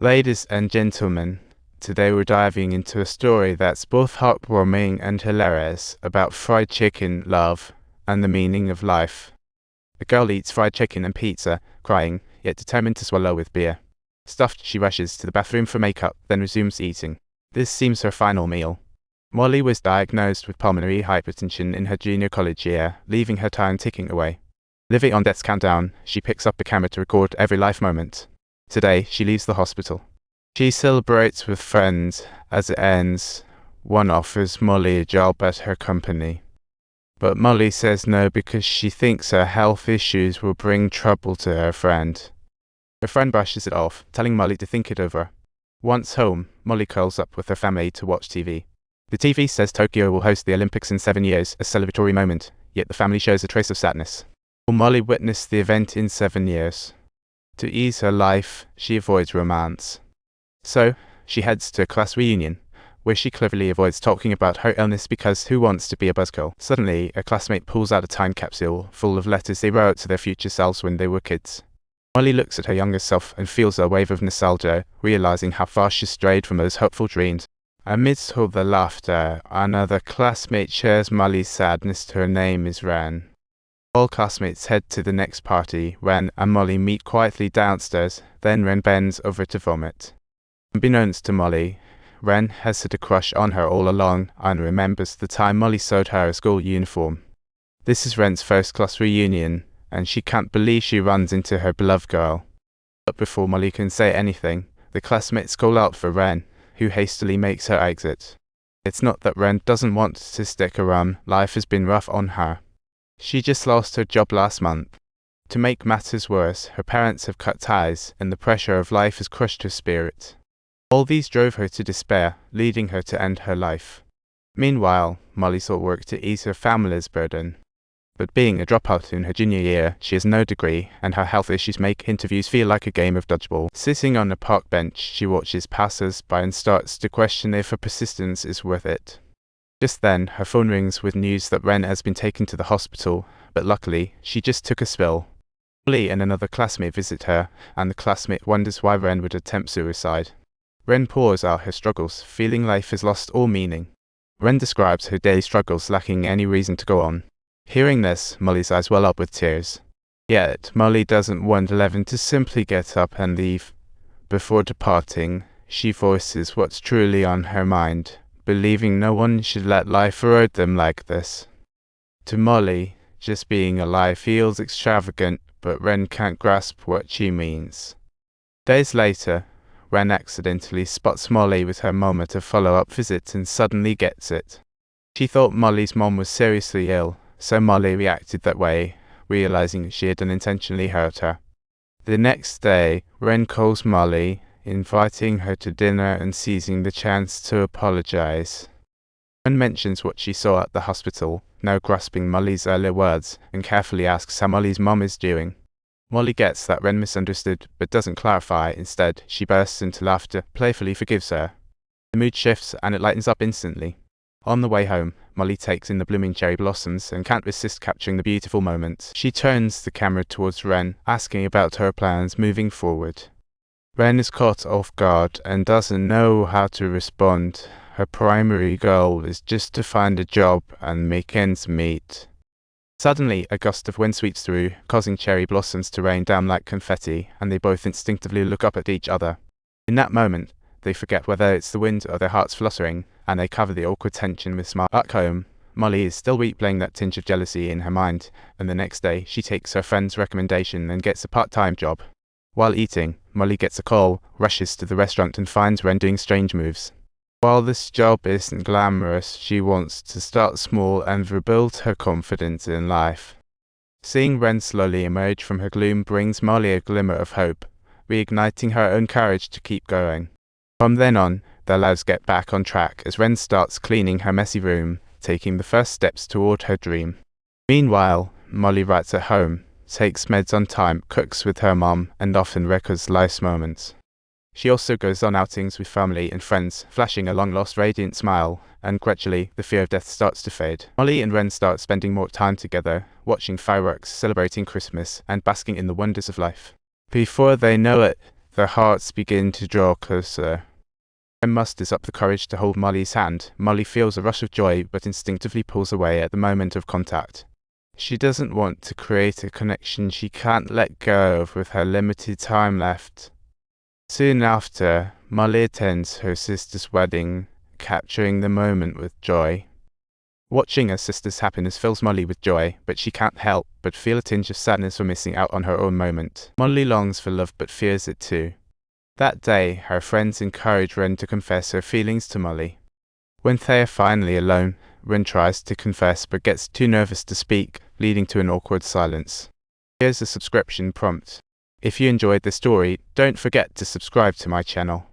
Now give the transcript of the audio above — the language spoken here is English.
Ladies and gentlemen, today we're diving into a story that's both heartwarming and hilarious about fried chicken, love, and the meaning of life. A girl eats fried chicken and pizza, crying, yet determined to swallow with beer. Stuffed, she rushes to the bathroom for makeup, then resumes eating. This seems her final meal. Molly was diagnosed with pulmonary hypertension in her junior college year, leaving her time ticking away. Living on death's countdown, she picks up the camera to record every life moment. Today, she leaves the hospital. She celebrates with friends. As it ends, one offers Molly a job at her company. But Molly says no because she thinks her health issues will bring trouble to her friend. Her friend brushes it off, telling Molly to think it over. Once home, Molly curls up with her family to watch TV. The TV says Tokyo will host the Olympics in 7 years, a celebratory moment, yet the family shows a trace of sadness. Will Molly witness the event in 7 years? To ease her life, she avoids romance. So, she heads to a class reunion, where she cleverly avoids talking about her illness because who wants to be a buzzkill? Suddenly, a classmate pulls out a time capsule full of letters they wrote to their future selves when they were kids. Molly looks at her younger self and feels a wave of nostalgia, realizing how far she strayed from those hopeful dreams. Amidst all the laughter, another classmate shares Molly's sadness. Her name is Ren. All classmates head to the next party. Ren and Molly meet quietly downstairs, then Ren bends over to vomit. Unbeknownst to Molly, Ren has had a crush on her all along and remembers the time Molly sewed her a school uniform. This is Ren's first class reunion, and she can't believe she runs into her beloved girl. But before Molly can say anything, the classmates call out for Ren, who hastily makes her exit. It's not that Ren doesn't want to stick around, life has been rough on her. She just lost her job last month. To make matters worse, her parents have cut ties, and the pressure of life has crushed her spirit. All these drove her to despair, leading her to end her life. Meanwhile, Molly sought work to ease her family's burden. But being a dropout in her junior year, she has no degree, and her health issues make interviews feel like a game of dodgeball. Sitting on a park bench, she watches passers-by and starts to question if her persistence is worth it. Just then, her phone rings with news that Ren has been taken to the hospital, but luckily, she just took a spill. Molly and another classmate visit her, and the classmate wonders why Ren would attempt suicide. Ren pours out her struggles, feeling life has lost all meaning. Ren describes her daily struggles, lacking any reason to go on. Hearing this, Molly's eyes well up with tears. Yet, Molly doesn't want Eleven to simply get up and leave. Before departing, she voices what's truly on her mind, believing no one should let life erode them like this. To Molly, just being alive feels extravagant, but Ren can't grasp what she means. Days later, Ren accidentally spots Molly with her mom at a follow-up visit and suddenly gets it. She thought Molly's mom was seriously ill, so Molly reacted that way, realizing she had unintentionally hurt her. The next day, Ren calls Molly, inviting her to dinner and seizing the chance to apologize. Ren mentions what she saw at the hospital, now grasping Molly's earlier words, and carefully asks how Molly's mom is doing. Molly gets that Ren misunderstood, but doesn't clarify. Instead, she bursts into laughter, playfully forgives her. The mood shifts, and it lightens up instantly. On the way home, Molly takes in the blooming cherry blossoms and can't resist capturing the beautiful moments. She turns the camera towards Ren, asking about her plans moving forward. Ren is caught off guard and doesn't know how to respond. Her primary goal is just to find a job and make ends meet. Suddenly, a gust of wind sweeps through, causing cherry blossoms to rain down like confetti, and they both instinctively look up at each other. In that moment, they forget whether it's the wind or their hearts fluttering, and they cover the awkward tension with smiles. Back home, Molly is still replaying that tinge of jealousy in her mind, and the next day, she takes her friend's recommendation and gets a part-time job. While eating, Molly gets a call, rushes to the restaurant and finds Ren doing strange moves. While this job isn't glamorous, she wants to start small and rebuild her confidence in life. Seeing Ren slowly emerge from her gloom brings Molly a glimmer of hope, reigniting her own courage to keep going. From then on, their lives get back on track as Ren starts cleaning her messy room, taking the first steps toward her dream. Meanwhile, Molly writes at home, takes meds on time, cooks with her mom, and often records life's moments. She also goes on outings with family and friends, flashing a long-lost radiant smile, and gradually the fear of death starts to fade. Molly and Ren start spending more time together, watching fireworks, celebrating Christmas, and basking in the wonders of life. Before they know it, Their hearts begin to draw closer. Joy musters up the courage to hold Molly's hand. Molly feels a rush of joy but instinctively pulls away at the moment of contact. She doesn't want to create a connection she can't let go of with her limited time left. Soon after, Molly attends her sister's wedding, capturing the moment with joy. Watching her sister's happiness fills Molly with joy, but she can't help but feel a tinge of sadness for missing out on her own moment. Molly longs for love but fears it too. That day, her friends encourage Ren to confess her feelings to Molly. When they are finally alone, Ren tries to confess but gets too nervous to speak, leading to an awkward silence. Here's a subscription prompt. If you enjoyed the story, don't forget to subscribe to my channel.